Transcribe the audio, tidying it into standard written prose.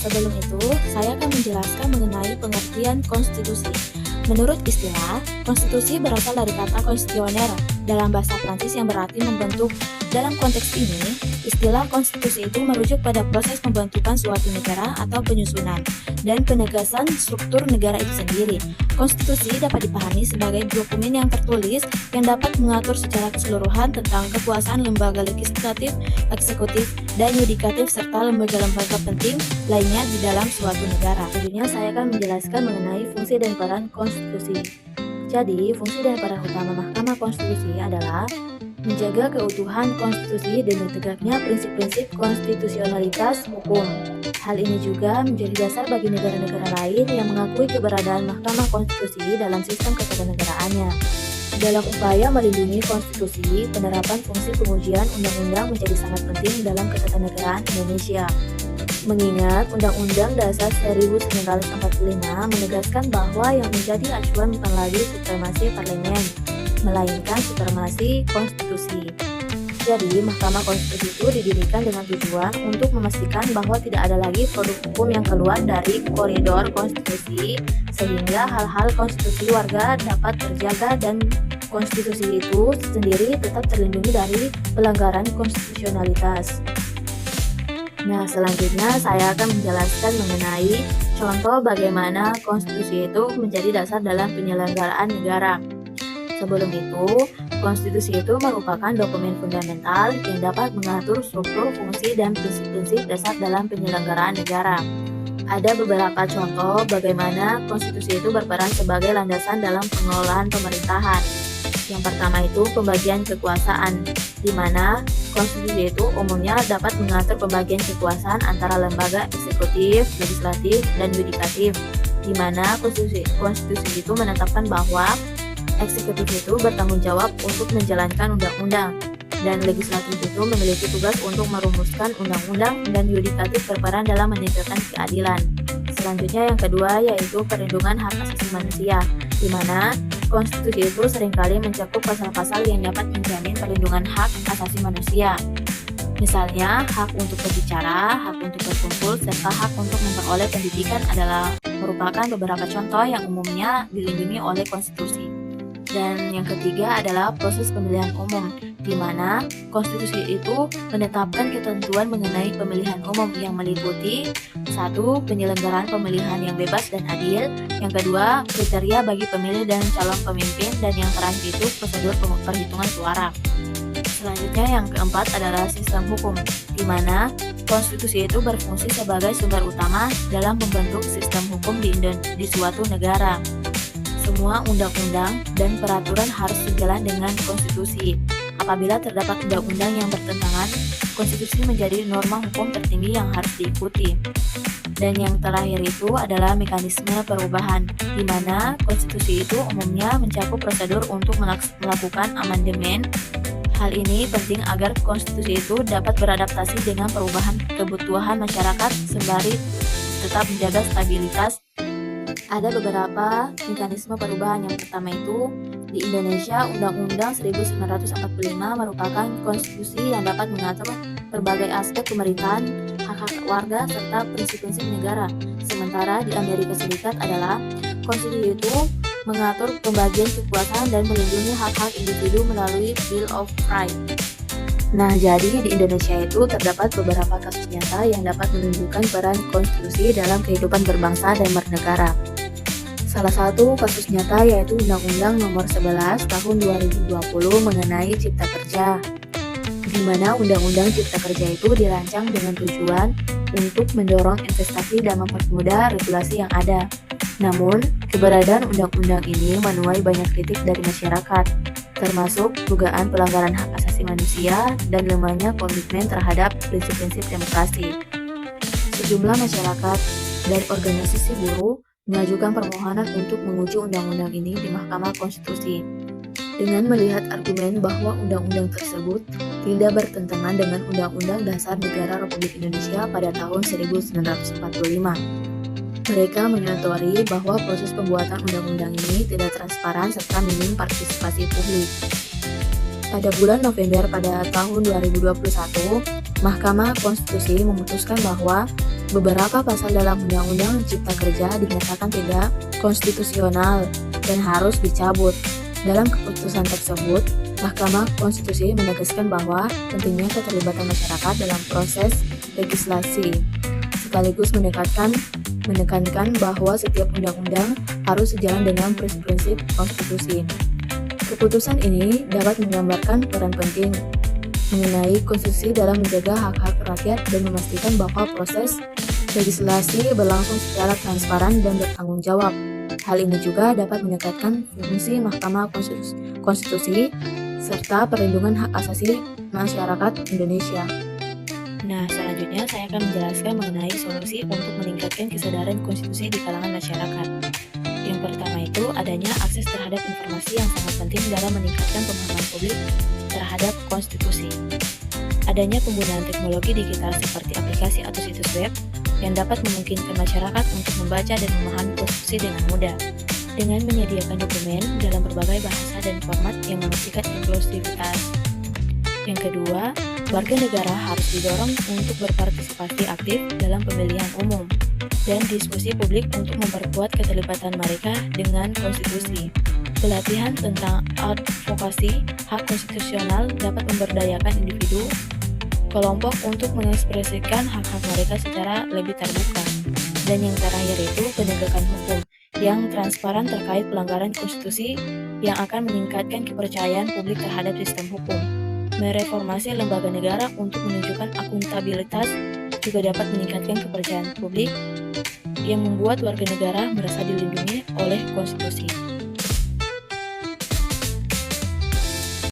Sebelum itu, saya akan menjelaskan mengenai pengertian konstitusi. Menurut istilah, konstitusi berasal dari kata konstitusioner dalam bahasa Prancis yang berarti membentuk. Dalam konteks ini, istilah konstitusi itu merujuk pada proses pembentukan suatu negara atau penyusunan dan penegasan struktur negara itu sendiri. Konstitusi dapat dipahami sebagai dokumen yang tertulis yang dapat mengatur secara keseluruhan tentang kekuasaan lembaga legislatif, eksekutif, dan yudikatif serta lembaga-lembaga penting lainnya di dalam suatu negara. Selanjutnya saya akan menjelaskan mengenai fungsi dan peran konstitusi. Jadi, fungsi dan peran utama Mahkamah Konstitusi adalah menjaga keutuhan konstitusi dan tegaknya prinsip-prinsip konstitusionalitas hukum. Hal ini juga menjadi dasar bagi negara-negara lain yang mengakui keberadaan Mahkamah Konstitusi dalam sistem ketatatenegaraannya. Dalam upaya melindungi konstitusi, penerapan fungsi pengujian undang-undang menjadi sangat penting dalam ketatanegaraan Indonesia. Mengingat Undang-Undang Dasar 1945 menegaskan bahwa yang menjadi acuan bukan lagi supremasi parlemen, melainkan supremasi konstitusi. Jadi, Mahkamah Konstitusi itu didirikan dengan tujuan untuk memastikan bahwa tidak ada lagi produk hukum yang keluar dari koridor konstitusi, sehingga hal-hal konstitusi warga dapat terjaga dan konstitusi itu sendiri tetap terlindungi dari pelanggaran konstitusionalitas. Nah, selanjutnya saya akan menjelaskan mengenai contoh bagaimana konstitusi itu menjadi dasar dalam penyelenggaraan negara. Sebelum itu, konstitusi itu merupakan dokumen fundamental yang dapat mengatur struktur, fungsi, dan prinsip-prinsip dasar dalam penyelenggaraan negara. Ada beberapa contoh bagaimana konstitusi itu berperan sebagai landasan dalam pengelolaan pemerintahan. Yang pertama itu pembagian kekuasaan, di mana konstitusi itu umumnya dapat mengatur pembagian kekuasaan antara lembaga eksekutif, legislatif, dan yudikatif, di mana konstitusi itu menetapkan bahwa eksekutif itu bertanggung jawab untuk menjalankan undang-undang, dan legislatif itu memiliki tugas untuk merumuskan undang-undang, dan yudikatif berperan dalam menegakkan keadilan. Selanjutnya yang kedua yaitu perlindungan hak asasi manusia, di mana konstitusi itu seringkali mencakup pasal-pasal yang dapat menjamin perlindungan hak asasi manusia. Misalnya, hak untuk berbicara, hak untuk berkumpul, serta hak untuk memperoleh pendidikan adalah merupakan beberapa contoh yang umumnya dilindungi oleh konstitusi. Dan yang ketiga adalah proses pemilihan umum, di mana konstitusi itu menetapkan ketentuan mengenai pemilihan umum yang meliputi 1. Penyelenggaraan pemilihan yang bebas dan adil, yang kedua kriteria bagi pemilih dan calon pemimpin, dan yang terakhir itu prosedur perhitungan suara. Selanjutnya yang keempat adalah sistem hukum, di mana konstitusi itu berfungsi sebagai sumber utama dalam membentuk sistem hukum di suatu negara. Semua undang-undang dan peraturan harus sejalan dengan konstitusi. Apabila terdapat undang-undang yang bertentangan, konstitusi menjadi norma hukum tertinggi yang harus diikuti. Dan yang terakhir itu adalah mekanisme perubahan, di mana konstitusi itu umumnya mencakup prosedur untuk melakukan amandemen. Hal ini penting agar konstitusi itu dapat beradaptasi dengan perubahan kebutuhan masyarakat sembari tetap menjaga stabilitas. Ada beberapa mekanisme perubahan. Yang pertama itu di Indonesia, Undang-Undang 1945 merupakan konstitusi yang dapat mengatur berbagai aspek pemerintahan, hak-hak warga, serta prinsip-prinsip negara. Sementara di Amerika Serikat adalah konstitusi itu mengatur pembagian kekuasaan dan melindungi hak-hak individu melalui Bill of Rights. Nah, jadi di Indonesia itu terdapat beberapa kasus nyata yang dapat menunjukkan peran konstitusi dalam kehidupan berbangsa dan bernegara. Salah satu kasus nyata yaitu Undang-Undang Nomor 11 Tahun 2020 mengenai Cipta Kerja, di mana Undang-Undang Cipta Kerja itu dirancang dengan tujuan untuk mendorong investasi dan mempermudah regulasi yang ada. Namun, keberadaan undang-undang ini menuai banyak kritik dari masyarakat, termasuk dugaan pelanggaran hak asasi manusia dan lemahnya komitmen terhadap prinsip-prinsip demokrasi. Sejumlah masyarakat dan organisasi buruh mengajukan permohonan untuk menguji undang-undang ini di Mahkamah Konstitusi dengan melihat argumen bahwa undang-undang tersebut tidak bertentangan dengan Undang-Undang Dasar Negara Republik Indonesia pada tahun 1945. Mereka mengotori bahwa proses pembuatan undang-undang ini tidak transparan serta minim partisipasi publik. Pada bulan November pada tahun 2021, Mahkamah Konstitusi memutuskan bahwa Beberapa pasal dalam Undang-Undang Cipta Kerja dinyatakan tidak konstitusional dan harus dicabut. Dalam keputusan tersebut, Mahkamah Konstitusi menegaskan bahwa pentingnya keterlibatan masyarakat dalam proses legislasi, sekaligus menekankan bahwa setiap undang-undang harus sejalan dengan prinsip-prinsip konstitusi. Keputusan ini dapat menggambarkan peran penting mengenai konstitusi dalam menjaga hak-hak rakyat dan memastikan bahwa proses legislasi berlangsung secara transparan dan bertanggung jawab. Hal ini juga dapat meningkatkan fungsi Mahkamah Konstitusi serta perlindungan hak asasi masyarakat Indonesia. Nah, selanjutnya saya akan menjelaskan mengenai solusi untuk meningkatkan kesadaran konstitusi di kalangan masyarakat. Yang pertama itu adanya akses terhadap informasi yang sangat penting dalam meningkatkan pemahaman publik terhadap konstitusi. Adanya penggunaan teknologi digital seperti aplikasi atau situs web yang dapat memungkinkan masyarakat untuk membaca dan memahami konstitusi dengan mudah, dengan menyediakan dokumen dalam berbagai bahasa dan format yang memastikan inklusivitas. Yang kedua, warga negara harus didorong untuk berpartisipasi aktif dalam pemilihan umum dan diskusi publik untuk memperkuat keterlibatan mereka dengan konstitusi. Pelatihan tentang advokasi hak konstitusional dapat memberdayakan individu, kelompok untuk mengekspresikan hak-hak mereka secara lebih terbuka. Dan yang terakhir itu penegakan hukum yang transparan terkait pelanggaran konstitusi yang akan meningkatkan kepercayaan publik terhadap sistem hukum. Mereformasi lembaga negara untuk menunjukkan akuntabilitas juga dapat meningkatkan kepercayaan publik yang membuat warga negara merasa dilindungi oleh konstitusi.